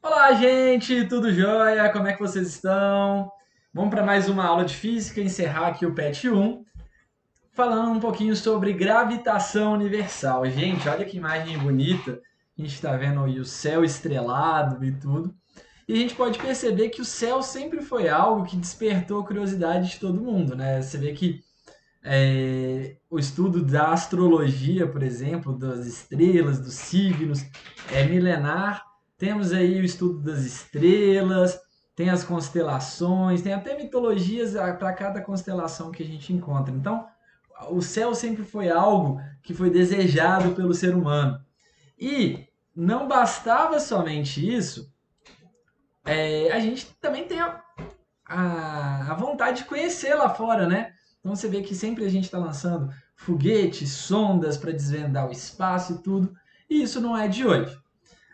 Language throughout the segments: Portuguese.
Olá, gente, tudo jóia? Como é que vocês estão? Vamos para mais uma aula de física, encerrar aqui o PET 1, falando um pouquinho sobre gravitação universal. Gente, olha que imagem bonita. A gente está vendo aí o céu estrelado e tudo. E a gente pode perceber que o céu sempre foi algo que despertou a curiosidade de todo mundo, né? Você vê que o estudo da astrologia, por exemplo, das estrelas, dos signos, é milenar. Temos aí o estudo das estrelas, tem as constelações, tem até mitologias para cada constelação que a gente encontra. Então, o céu sempre foi algo que foi desejado pelo ser humano. E não bastava somente isso, a gente também tem a vontade de conhecer lá fora, né? Então você vê que sempre a gente está lançando foguetes, sondas para desvendar o espaço e tudo. E isso não é de hoje.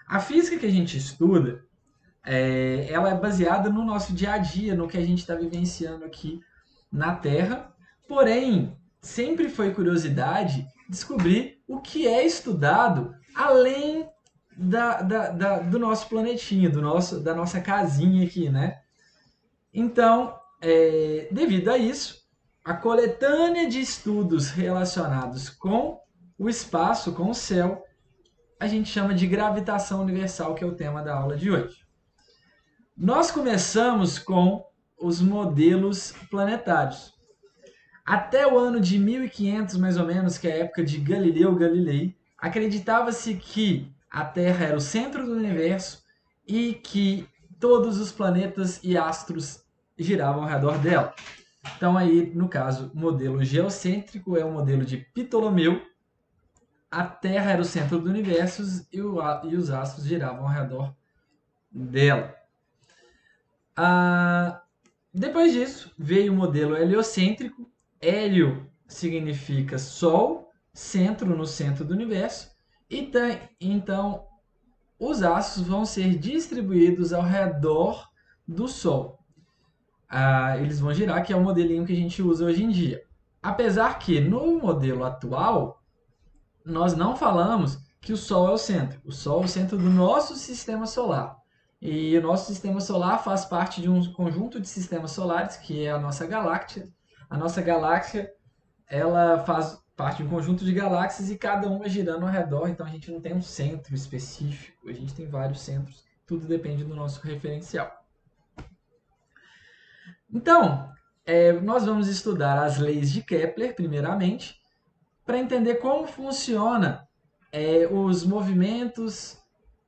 A física que a gente estuda, ela é baseada no nosso dia a dia, no que a gente está vivenciando aqui na Terra. Porém, sempre foi curiosidade descobrir o que é estudado além do nosso planetinha, da nossa casinha aqui, né? Então, devido a isso, a coletânea de estudos relacionados com o espaço, com o céu, a gente chama de gravitação universal, que é o tema da aula de hoje. Nós começamos com os modelos planetários. Até o ano de 1500, mais ou menos, que é a época de Galileu Galilei, acreditava-se que a Terra era o centro do universo e que todos os planetas e astros giravam ao redor dela. Então aí, no caso, o modelo geocêntrico é o modelo de Ptolomeu. A Terra era o centro do universo e os astros giravam ao redor dela. Depois disso, veio o modelo heliocêntrico. Hélio significa Sol, centro no centro do universo. Então, os astros vão ser distribuídos ao redor do Sol. Eles vão girar, que é o modelinho que a gente usa hoje em dia. Apesar que no modelo atual, nós não falamos que o Sol é o centro. O Sol é o centro do nosso sistema solar. E o nosso sistema solar faz parte de um conjunto de sistemas solares, que é a nossa galáxia. A nossa galáxia, ela faz parte de um conjunto de galáxias e cada uma girando ao redor, então a gente não tem um centro específico, a gente tem vários centros, tudo depende do nosso referencial. Então, nós vamos estudar as leis de Kepler, primeiramente, para entender como funciona os movimentos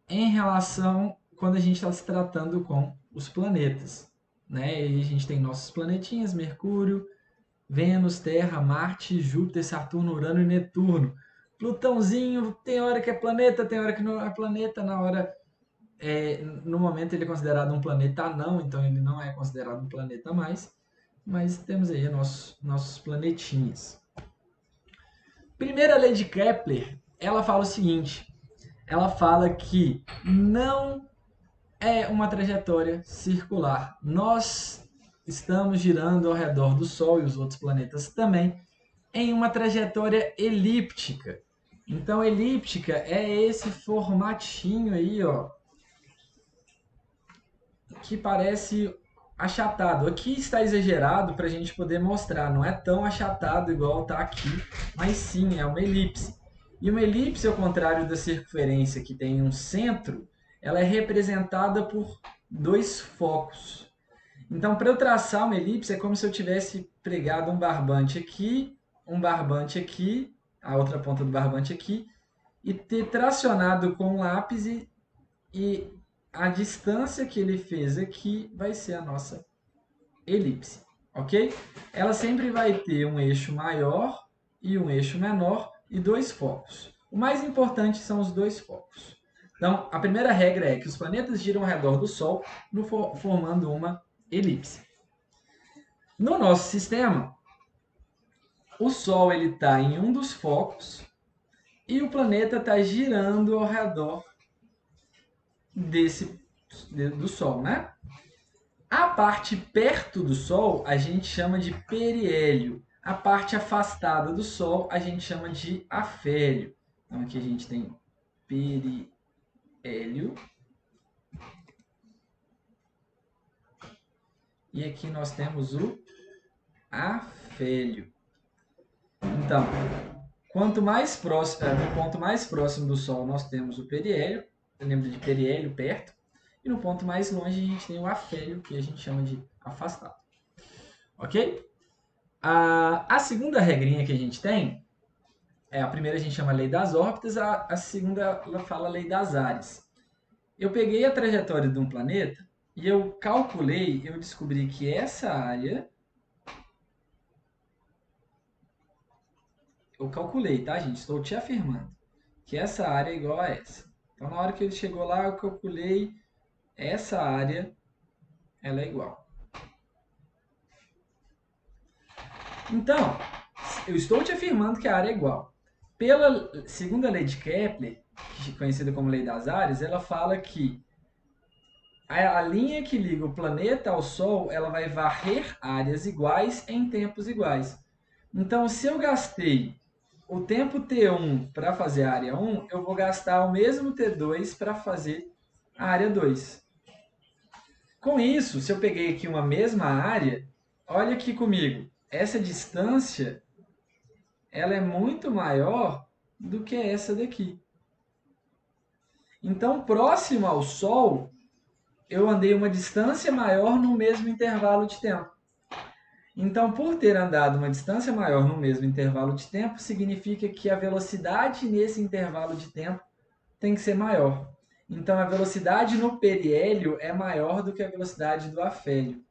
em relação quando a gente está se tratando com os planetas. Né? E a gente tem nossos planetinhas, Mercúrio, Vênus, Terra, Marte, Júpiter, Saturno, Urano e Netuno. Plutãozinho, tem hora que é planeta, tem hora que não é planeta, no momento ele é considerado um planeta anão, então ele não é considerado um planeta mais, mas temos aí nossos planetinhas. Primeira lei de Kepler, ela fala o seguinte, ela fala que não é uma trajetória circular. Nós estamos girando ao redor do Sol e os outros planetas também em uma trajetória elíptica. Então, elíptica é esse formatinho aí, ó, que parece achatado. Aqui está exagerado para a gente poder mostrar. Não é tão achatado igual está aqui, mas sim, é uma elipse. E uma elipse, ao contrário da circunferência que tem um centro, ela é representada por dois focos. Então, para eu traçar uma elipse, é como se eu tivesse pregado um barbante aqui, a outra ponta do barbante aqui, e ter tracionado com um lápis e a distância que ele fez aqui vai ser a nossa elipse, ok? Ela sempre vai ter um eixo maior e um eixo menor e dois focos. O mais importante são os dois focos. Então, a primeira regra é que os planetas giram ao redor do Sol, formando uma elipse. No nosso sistema, o Sol está em um dos focos e o planeta está girando ao redor do Sol, né? A parte perto do Sol a gente chama de periélio. A parte afastada do Sol a gente chama de afélio. Então aqui a gente tem periélio e aqui nós temos o afélio. Então, quanto mais próximo, no ponto mais próximo do Sol nós temos o periélio, lembra de periélio perto, e no ponto mais longe a gente tem o afélio, que a gente chama de afastado. Ok? A segunda regrinha que a gente tem, a primeira a gente chama lei das órbitas, a segunda ela fala lei das áreas. Eu peguei a trajetória de um planeta e eu calculei, eu descobri que essa área, eu calculei, tá, gente? Estou te afirmando que essa área é igual a essa. Então, na hora que ele chegou lá, eu calculei essa área, ela é igual. Então, eu estou te afirmando que a área é igual. Pela segunda lei de Kepler, conhecida como lei das áreas, ela fala que a linha que liga o planeta ao Sol, ela vai varrer áreas iguais em tempos iguais. Então, se eu gastei o tempo T1 para fazer a área 1, eu vou gastar o mesmo T2 para fazer a área 2. Com isso, se eu peguei aqui uma mesma área, olha aqui comigo, essa distância ela é muito maior do que essa daqui. Então, próximo ao Sol, eu andei uma distância maior no mesmo intervalo de tempo. Então, por ter andado uma distância maior no mesmo intervalo de tempo, significa que a velocidade nesse intervalo de tempo tem que ser maior. Então, a velocidade no periélio é maior do que a velocidade do afélio.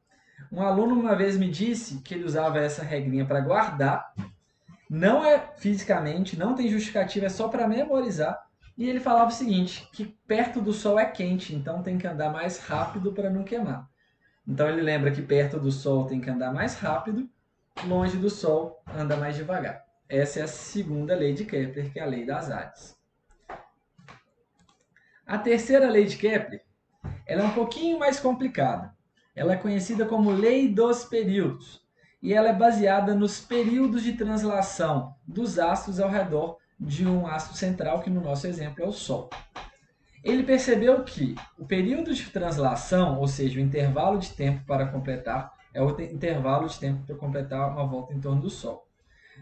Um aluno uma vez me disse que ele usava essa regrinha para guardar. Não é fisicamente, não tem justificativa, é só para memorizar. E ele falava o seguinte, que perto do Sol é quente, então tem que andar mais rápido para não queimar. Então ele lembra que perto do Sol tem que andar mais rápido, longe do Sol anda mais devagar. Essa é a segunda lei de Kepler, que é a lei das áreas. A terceira lei de Kepler, ela é um pouquinho mais complicada. Ela é conhecida como lei dos períodos. E ela é baseada nos períodos de translação dos astros ao redor de um astro central, que no nosso exemplo é o Sol. Ele percebeu que o período de translação, ou seja, o intervalo de tempo para completar, é o intervalo de tempo para completar uma volta em torno do Sol.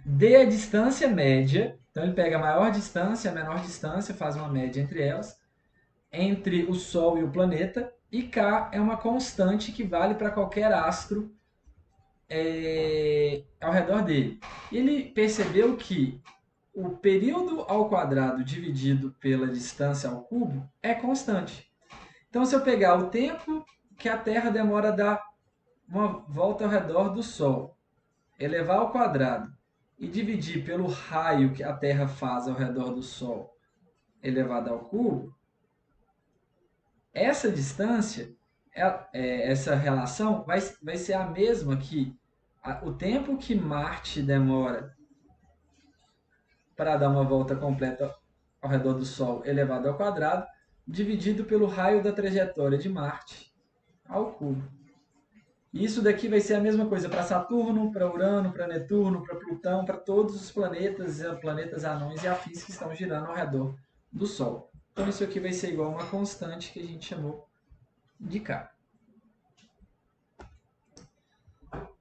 D é a distância média, então ele pega a maior distância, a menor distância, faz uma média entre elas, entre o Sol e o planeta, e K é uma constante que vale para qualquer astro ao redor dele. E ele percebeu que o período ao quadrado dividido pela distância ao cubo é constante. Então, se eu pegar o tempo que a Terra demora a dar uma volta ao redor do Sol, elevar ao quadrado e dividir pelo raio que a Terra faz ao redor do Sol, elevado ao cubo, essa distância, essa relação vai ser a mesma que o tempo que Marte demora para dar uma volta completa ao redor do Sol elevado ao quadrado, dividido pelo raio da trajetória de Marte ao cubo. E isso daqui vai ser a mesma coisa para Saturno, para Urano, para Netuno, para Plutão, para todos os planetas anões e afins que estão girando ao redor do Sol. Então isso aqui vai ser igual a uma constante que a gente chamou de K.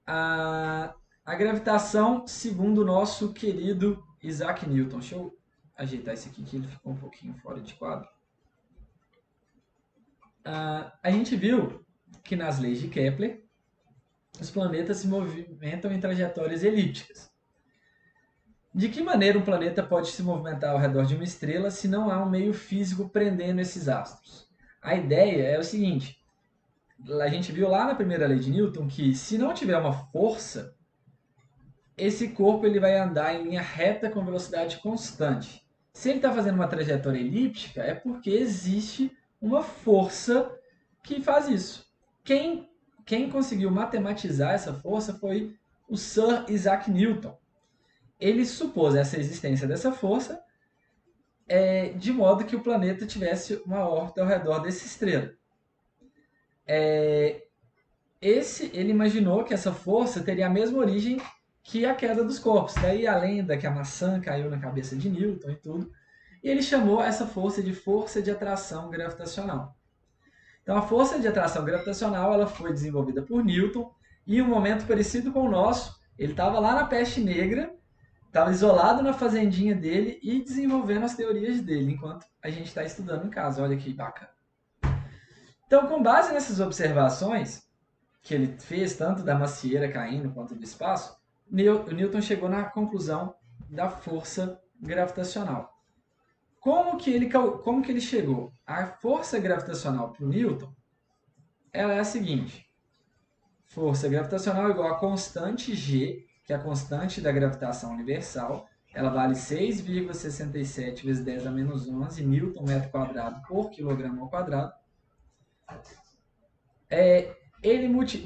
A gravitação, segundo o nosso querido Isaac Newton. Deixa eu ajeitar esse aqui que ele ficou um pouquinho fora de quadro. A gente viu que nas leis de Kepler, os planetas se movimentam em trajetórias elípticas. De que maneira um planeta pode se movimentar ao redor de uma estrela se não há um meio físico prendendo esses astros? A ideia é o seguinte, a gente viu lá na primeira lei de Newton que se não tiver uma força, esse corpo ele vai andar em linha reta com velocidade constante. Se ele está fazendo uma trajetória elíptica, é porque existe uma força que faz isso. Quem conseguiu matematizar essa força foi o Sir Isaac Newton. Ele supôs essa existência dessa força de modo que o planeta tivesse uma órbita ao redor dessa estrela. Ele imaginou que essa força teria a mesma origem que a queda dos corpos. Daí a lenda que a maçã caiu na cabeça de Newton e tudo. E ele chamou essa força de atração gravitacional. Então, a força de atração gravitacional ela foi desenvolvida por Newton e em um momento parecido com o nosso, ele estava lá na Peste Negra, estava isolado na fazendinha dele e desenvolvendo as teorias dele, enquanto a gente está estudando em casa. Olha que bacana. Então, com base nessas observações que ele fez, tanto da macieira caindo quanto do espaço, o Newton chegou na conclusão da força gravitacional. Como que ele chegou? A força gravitacional para o Newton ela é a seguinte. Força gravitacional é igual a constante G, que é a constante da gravitação universal. Ela vale 6,67 vezes 10 a menos 11 newton metro quadrado por quilograma ao quadrado.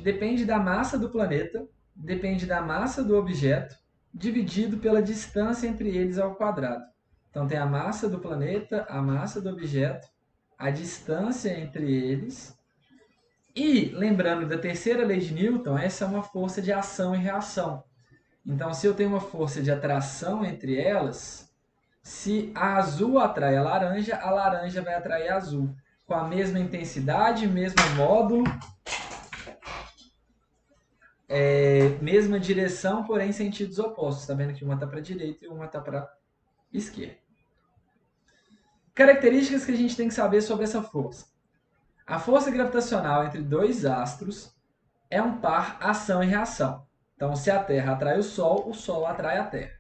Depende da massa do planeta, depende da massa do objeto, dividido pela distância entre eles ao quadrado. Então tem a massa do planeta, a massa do objeto, a distância entre eles. E, lembrando da terceira lei de Newton, essa é uma força de ação e reação. Então, se eu tenho uma força de atração entre elas, se a azul atrai a laranja vai atrair a azul. Com a mesma intensidade, mesmo módulo, mesma direção, porém em sentidos opostos. Está vendo que uma está para a direita e uma está para a esquerda. Características que a gente tem que saber sobre essa força. A força gravitacional entre dois astros é um par ação e reação. Então, se a Terra atrai o Sol atrai a Terra.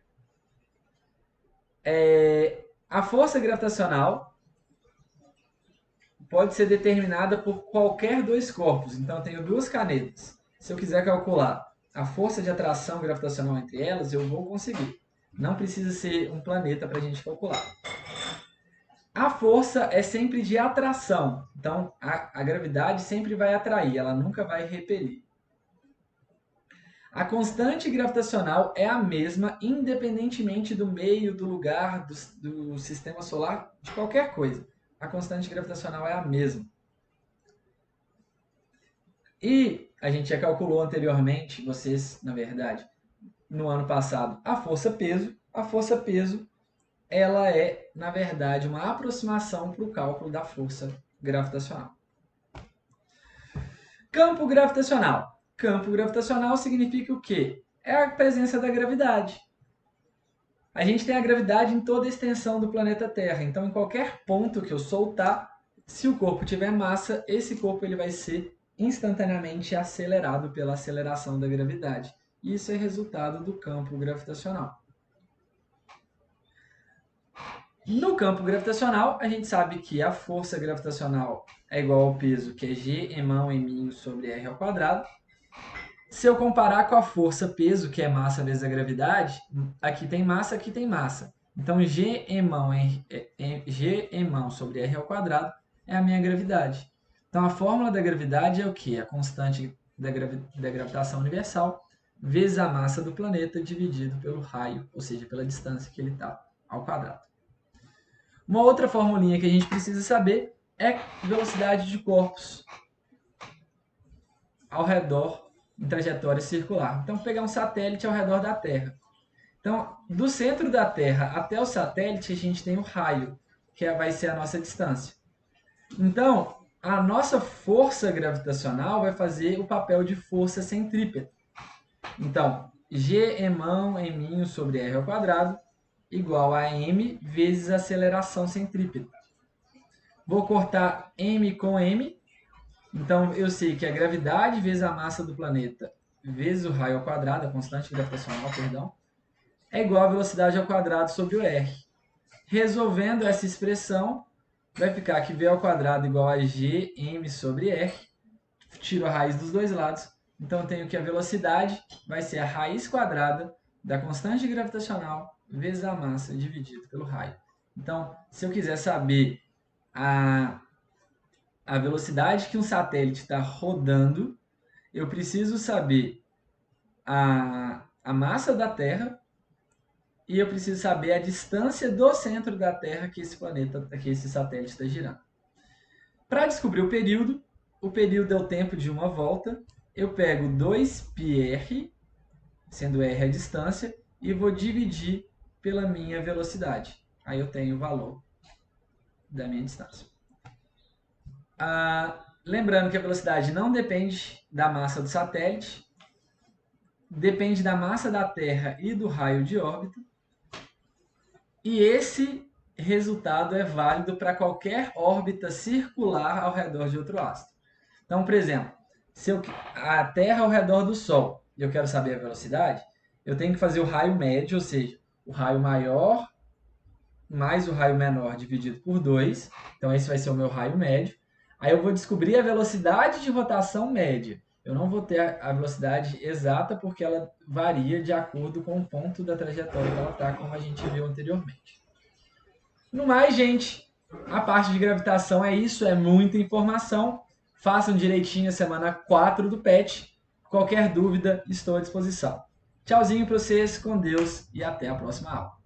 A força gravitacional pode ser determinada por qualquer dois corpos. Então, eu tenho duas canetas. Se eu quiser calcular a força de atração gravitacional entre elas, eu vou conseguir. Não precisa ser um planeta para a gente calcular. A força é sempre de atração. Então, a gravidade sempre vai atrair, ela nunca vai repelir. A constante gravitacional é a mesma, independentemente do meio, do lugar, do sistema solar, de qualquer coisa. A constante gravitacional é a mesma. E a gente já calculou anteriormente, vocês, na verdade, no ano passado, a força-peso. A força-peso, ela é, na verdade, uma aproximação para o cálculo da força gravitacional. Campo gravitacional. Campo gravitacional significa o quê? É a presença da gravidade. A gente tem a gravidade em toda a extensão do planeta Terra. Então, em qualquer ponto que eu soltar, se o corpo tiver massa, esse corpo ele vai ser instantaneamente acelerado pela aceleração da gravidade. Isso é resultado do campo gravitacional. No campo gravitacional, a gente sabe que a força gravitacional é igual ao peso, que é G emão eminho sobre R ao quadrado. Se eu comparar com a força peso, que é massa vezes a gravidade, aqui tem massa, aqui tem massa. Então, G emão sobre R ao quadrado é a minha gravidade. Então, a fórmula da gravidade é o quê? A constante da gravitação universal vezes a massa do planeta dividido pelo raio, ou seja, pela distância que ele está ao quadrado. Uma outra formulinha que a gente precisa saber é velocidade de corpos ao redor em trajetória circular. Então, pegar um satélite ao redor da Terra. Então, do centro da Terra até o satélite, a gente tem o raio, que vai ser a nossa distância. Então, a nossa força gravitacional vai fazer o papel de força centrípeta. Então, G emão eminho sobre R ao quadrado igual a m vezes a aceleração centrípeta. Vou cortar m com m. Então, eu sei que a gravidade vezes a massa do planeta vezes o raio ao quadrado, a constante gravitacional, perdão, é igual a velocidade ao quadrado sobre o r. Resolvendo essa expressão, vai ficar que v ao quadrado igual a gm sobre r. Tiro a raiz dos dois lados. Então, eu tenho que a velocidade vai ser a raiz quadrada da constante gravitacional vezes a massa dividido pelo raio. Então, se eu quiser saber a velocidade que um satélite está rodando, eu preciso saber a massa da Terra e eu preciso saber a distância do centro da Terra que esse satélite está girando. Para descobrir o período é o tempo de uma volta. Eu pego 2πr, sendo r a distância, e vou dividir pela minha velocidade. Aí eu tenho o valor da minha distância. Lembrando que a velocidade não depende da massa do satélite, depende da massa da Terra e do raio de órbita. E esse resultado é válido para qualquer órbita circular ao redor de outro astro. Então, por exemplo, se a Terra ao redor do Sol e eu quero saber a velocidade, eu tenho que fazer o raio médio, ou seja, o raio maior mais o raio menor dividido por 2. Então, esse vai ser o meu raio médio. Aí eu vou descobrir a velocidade de rotação média. Eu não vou ter a velocidade exata porque ela varia de acordo com o ponto da trajetória que ela está, como a gente viu anteriormente. No mais, gente, a parte de gravitação é isso, é muita informação. Façam direitinho a semana 4 do PET. Qualquer dúvida, estou à disposição. Tchauzinho para vocês, com Deus e até a próxima aula.